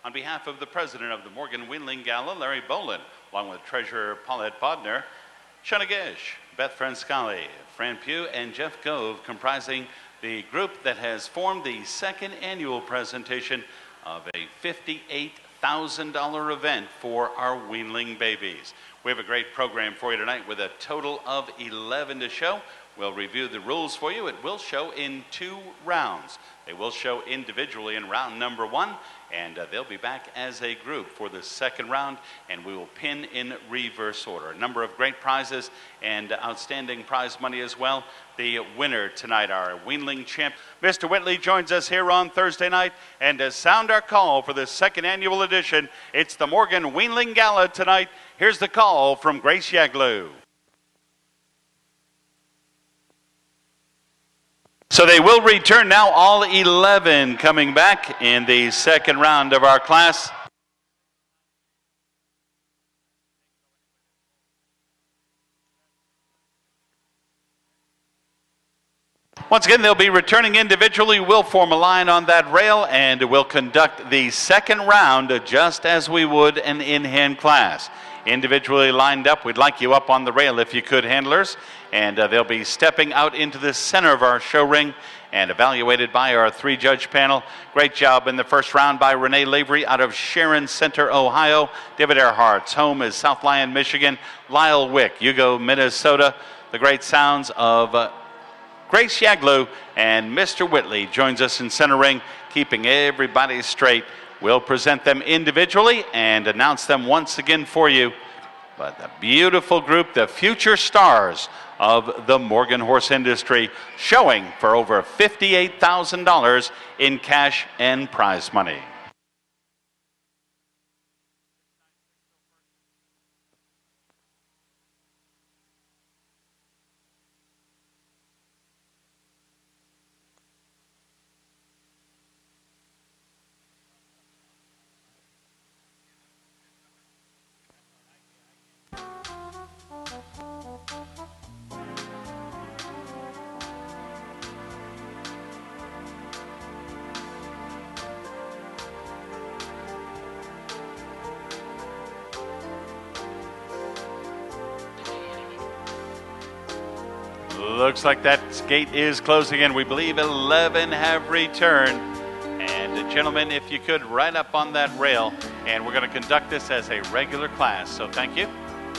On behalf of the president of the Morgan Weanling Gala, Larry Bolin, along with treasurer Paulette Bodner, Shana Gish, Beth Franscali, Fran Pugh, and Jeff Gove, comprising the group that has formed the second annual presentation of a $58,000 event for our weanling babies. We have a great program for you tonight with a total of 11 to show. We'll review the rules for you. It will show in 2 rounds. They will show individually in round number 1, and they'll be back as a group for the second round, and we will pin in reverse order. A number of great prizes and outstanding prize money as well. The winner tonight, our Weanling champ, Mr. Whitley, joins us here on Thursday night, and to sound our call for the second annual edition, it's the Morgan Weanling Gala tonight. Here's the call from Grace Yaglu. So they will return now, all 11 coming back in the second round of our class. Once again, they'll be returning individually. We'll form a line on that rail and we'll conduct the second round just as we would an in-hand class. Individually lined up, we'd like you up on the rail if you could, handlers. And they'll be stepping out into the center of our show ring and evaluated by our 3-judge panel. Great job in the first round by Renee Lavery out of Sharon Center, Ohio. David Earhart's home is South Lyon, Michigan. Lyle Wick, Hugo, Minnesota. The great sounds of Grace Yaglu, and Mr. Whitley joins us in center ring, keeping everybody straight. We'll present them individually and announce them once again for you. But the beautiful group, the future stars of the Morgan horse industry, showing for over $58,000 in cash and prize money. Looks like that gate is closing in. We believe 11 have returned. And gentlemen, if you could, right up on that rail. And we're going to conduct this as a regular class. So thank you.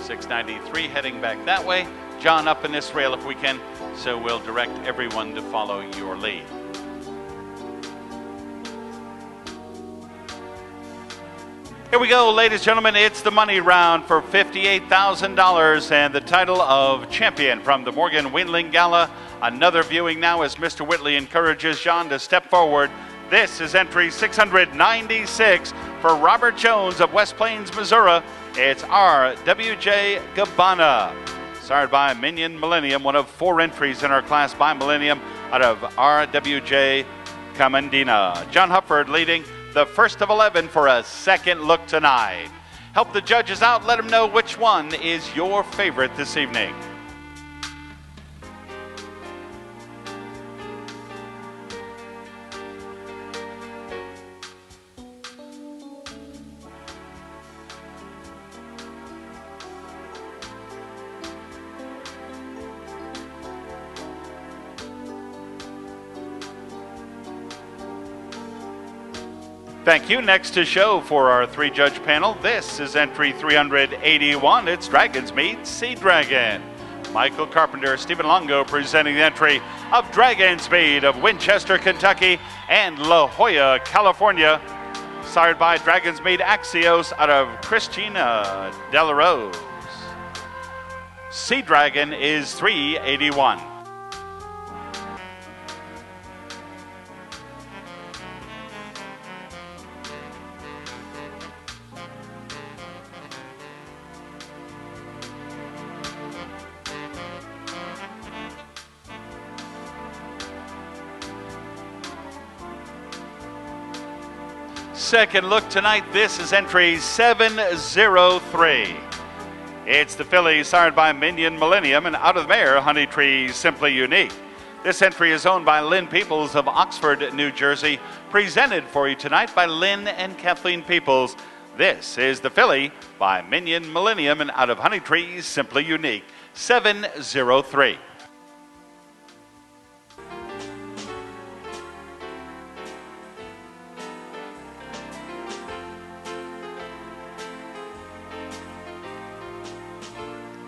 693 heading back that way. John, up in this rail if we can. So we'll direct everyone to follow your lead. Here we go, ladies and gentlemen. It's the money round for $58,000 and the title of champion from the Morgan Weanling Gala. Another viewing now as Mr. Whitley encourages John to step forward. This is entry 696 for Robert Jones of West Plains, Missouri. It's R.W.J. Gabbana. Sired by Minion Millennium, one of 4 entries in our class by Millennium out of R.W.J. Camandina. John Hufford leading the first of 11 for a second look tonight. Help the judges out. Let them know which one is your favorite this evening. Thank you. Next to show for our 3-judge panel, this is entry 381. It's Dragon's Meat Sea Dragon. Michael Carpenter, Stephen Longo presenting the entry of Dragon's Meat of Winchester, Kentucky and La Jolla, California. Sired by Dragon's Meat Axios out of Christina Del Rose. Sea Dragon is 381. Second look tonight, this is entry 703. It's the filly sired by Minion Millennium and out of the mare, Honey Tree Simply Unique. This entry is owned by Lynn Peoples of Oxford, New Jersey. Presented for you tonight by Lynn and Kathleen Peoples. This is the filly by Minion Millennium and out of Honey Trees, Simply Unique, 703.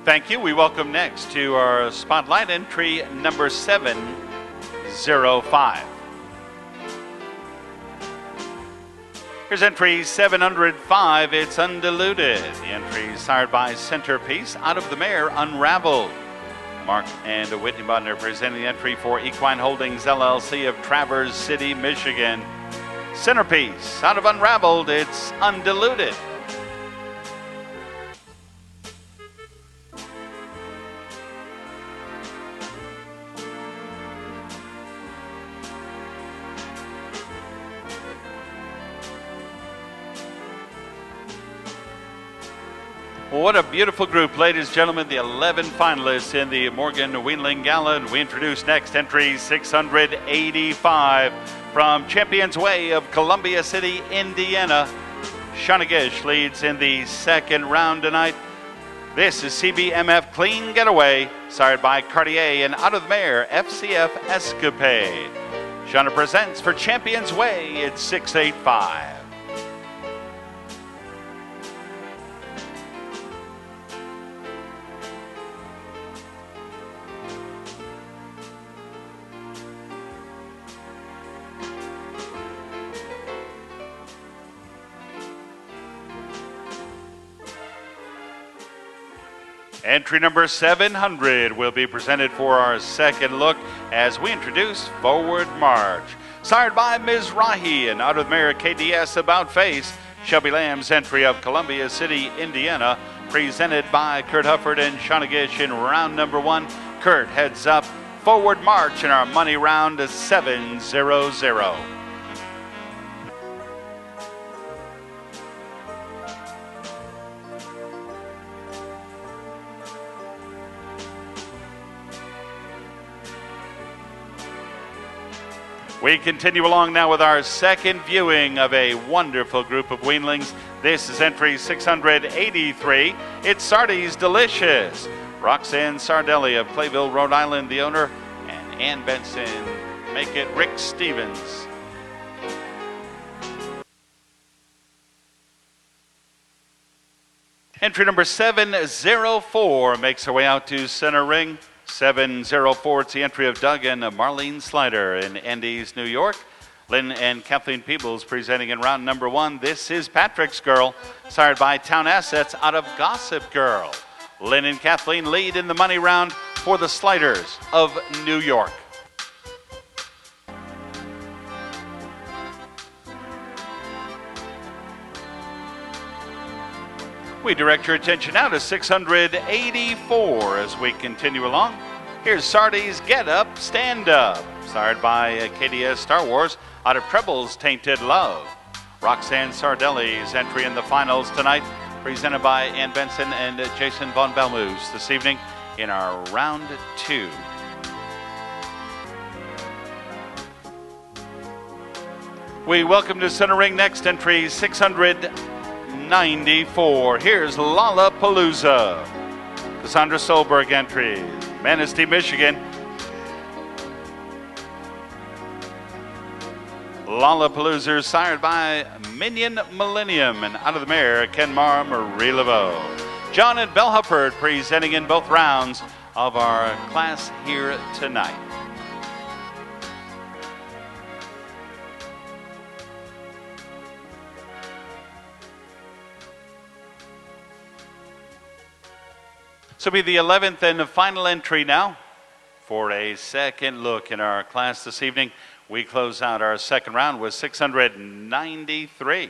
Thank you. We welcome next to our spotlight entry number 705. Here's entry 705. It's undiluted. The entry is sired by Centerpiece out of the mare Unraveled. Mark and Whitney Bodner presenting the entry for Equine Holdings LLC of Traverse City, Michigan. Centerpiece out of Unraveled. It's undiluted. What a beautiful group, ladies and gentlemen, the 11 finalists in the Morgan Weanling Gala. And we introduce next entry 685 from Champions Way of Columbia City, Indiana. Shauna Gish leads in the second round tonight. This is CBMF Clean Getaway, sired by Cartier and out of the mare FCF Escapade. Shauna presents for Champions Way, it's 685. Entry number 700 will be presented for our second look as we introduce Forward March. Sired by Ms. Rahi and out of the mare KDS About Face, Shelby Lamb's entry of Columbia City, Indiana, presented by Kurt Hufford and Shauna Gish in round number 1. Kurt heads up Forward March in our money round 700. We continue along now with our second viewing of a wonderful group of weanlings. This is entry 683. It's Sardi's Delicious. Roxanne Sardelli of Clayville, Rhode Island, the owner, and Ann Benson make it Rick Stevens. Entry number 704 makes her way out to center ring. 704, it's the entry of Doug and Marlene Slider in Andes, New York. Lynn and Kathleen Peebles presenting in round number 1. This is Patrick's Girl, sired by Town Assets out of Gossip Girl. Lynn and Kathleen lead in the money round for the Sliders of New York. We direct your attention now to 684 as we continue along. Here's Sardi's Get Up, Stand Up, sired by KDS Star Wars out of Treble's Tainted Love. Roxanne Sardelli's entry in the finals tonight, presented by Ann Benson and Jason Von Belmoos this evening in our round 2. We welcome to center ring next entry 694. Here's Lollapalooza. Cassandra Solberg entry, Manistee, Michigan. Lollapalooza sired by Minion Millennium and out of the mare Kenmar Marie Laveau. John and Bell Hufford presenting in both rounds of our class here tonight. This will be the 11th and final entry now for a second look in our class this evening. We close out our second round with 693.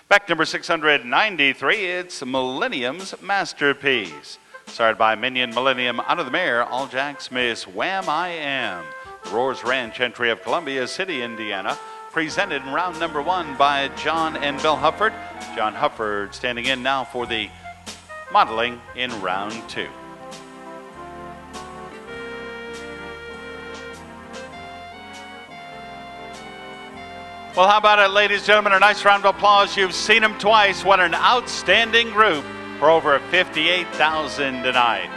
Back number 693, it's Millennium's Masterpiece. Started by Minion Millennium out of the mare, All Jack's Miss Wham I Am. The Roars Ranch entry of Columbia City, Indiana. Presented in round number 1 by John and Bill Hufford. John Hufford standing in now for the modeling in round 2. Well, how about it, ladies and gentlemen? A nice round of applause. You've seen them twice. What an outstanding group for over $58,000 tonight.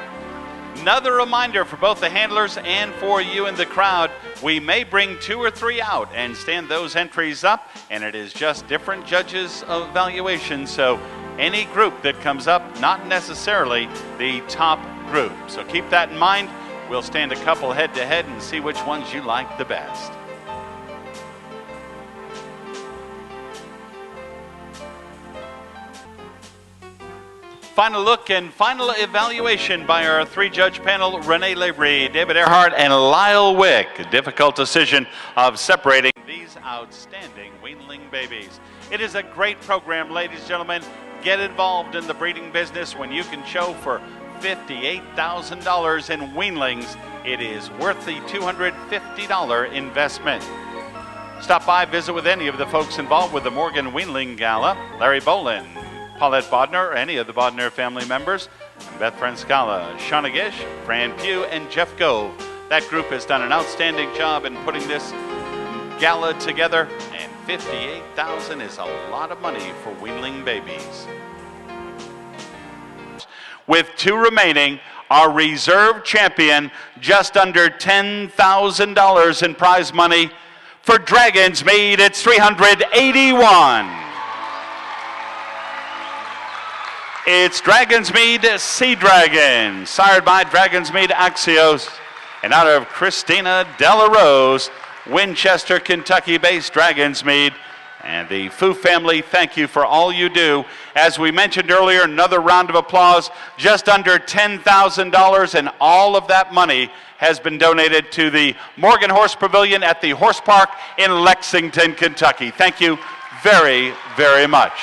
Another reminder for both the handlers and for you in the crowd, we may bring 2 or 3 out and stand those entries up, and it is just different judges' evaluation. So any group that comes up, not necessarily the top group. So keep that in mind. We'll stand a couple head to head and see which ones you like the best. Final look and final evaluation by our 3-judge panel, Renee Lavery, David Earhart, and Lyle Wick. A difficult decision of separating these outstanding weanling babies. It is a great program, ladies and gentlemen. Get involved in the breeding business when you can show for $58,000 in weanlings. It is worth the $250 investment. Stop by, visit with any of the folks involved with the Morgan Weanling Gala, Larry Bolin, Paulette Bodner, any of the Bodner family members, Beth Franscala, Shauna Gish, Fran Pugh, and Jeff Gove. That group has done an outstanding job in putting this gala together, and $58,000 is a lot of money for weanling babies. With 2 remaining, our reserve champion, just under $10,000 in prize money. For Dragon's Mead, it's $381. It's Dragon's Mead Sea Dragon, sired by Dragon's Mead Axios, and out of Christina Della Rose, Winchester, Kentucky-based Dragon's Mead. And the Fu family, thank you for all you do. As we mentioned earlier, another round of applause, just under $10,000, and all of that money has been donated to the Morgan Horse Pavilion at the Horse Park in Lexington, Kentucky. Thank you very, very much.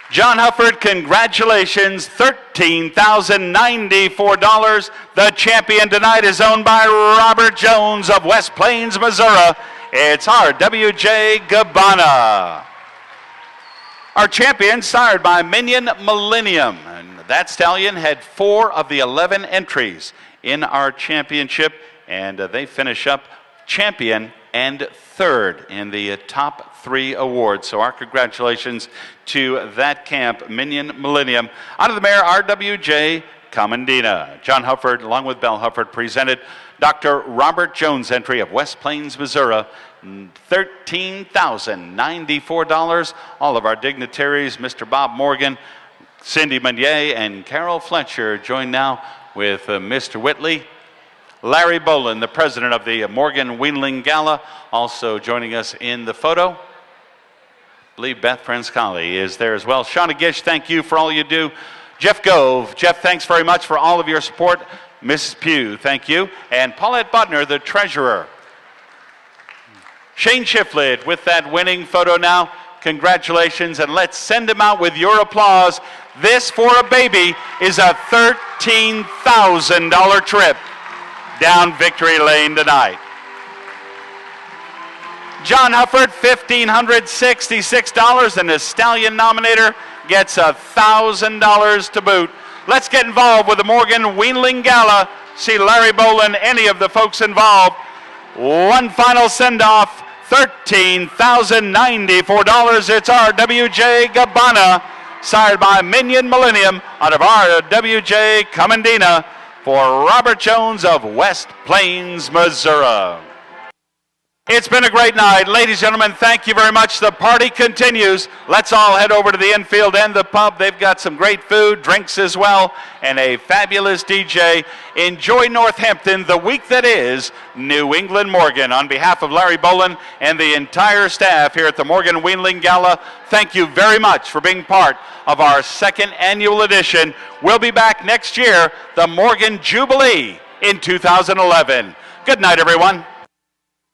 John Hufford, congratulations, $13,094. The champion tonight is owned by Robert Jones of West Plains, Missouri. It's RWJ Gabbana. Our champion, sired by Minion Millennium. And that stallion had 4 of the 11 entries in our championship, and they finish up champion and 3rd in the top 3 awards. So our congratulations to that camp, Minion Millennium. Out of the mare, RWJ Commandina. John Hufford, along with Belle Hufford, presented Dr. Robert Jones' entry of West Plains, Missouri, $13,094. All of our dignitaries, Mr. Bob Morgan, Cindy Meunier, and Carol Fletcher, joined now with Mr. Whitley. Larry Bolin, the president of the Morgan Weanling Gala, also joining us in the photo. I believe Beth Franscali is there as well. Shauna Gish, thank you for all you do. Jeff Gove, Jeff, thanks very much for all of your support. Mrs. Pugh, thank you. And Paulette Bodner, the treasurer. Shane Shiflett with that winning photo now. Congratulations, and let's send him out with your applause. This, for a baby, is a $13,000 trip down victory lane tonight. John Hufford, $1,566, and the stallion nominator gets $1,000 to boot. Let's get involved with the Morgan Weanling Gala. See Larry Bolin, any of the folks involved. One final send-off, $13,094. It's RWJ Gabbana, sired by Minion Millennium out of RWJ Commandina, for Robert Jones of West Plains, Missouri. It's been a great night. Ladies and gentlemen, thank you very much. The party continues. Let's all head over to the infield and the pub. They've got some great food, drinks as well, and a fabulous DJ. Enjoy Northampton the week that is New England Morgan. On behalf of Larry Bolin and the entire staff here at the Morgan Weanling Gala, thank you very much for being part of our 2nd annual edition. We'll be back next year, the Morgan Jubilee in 2011. Good night, everyone.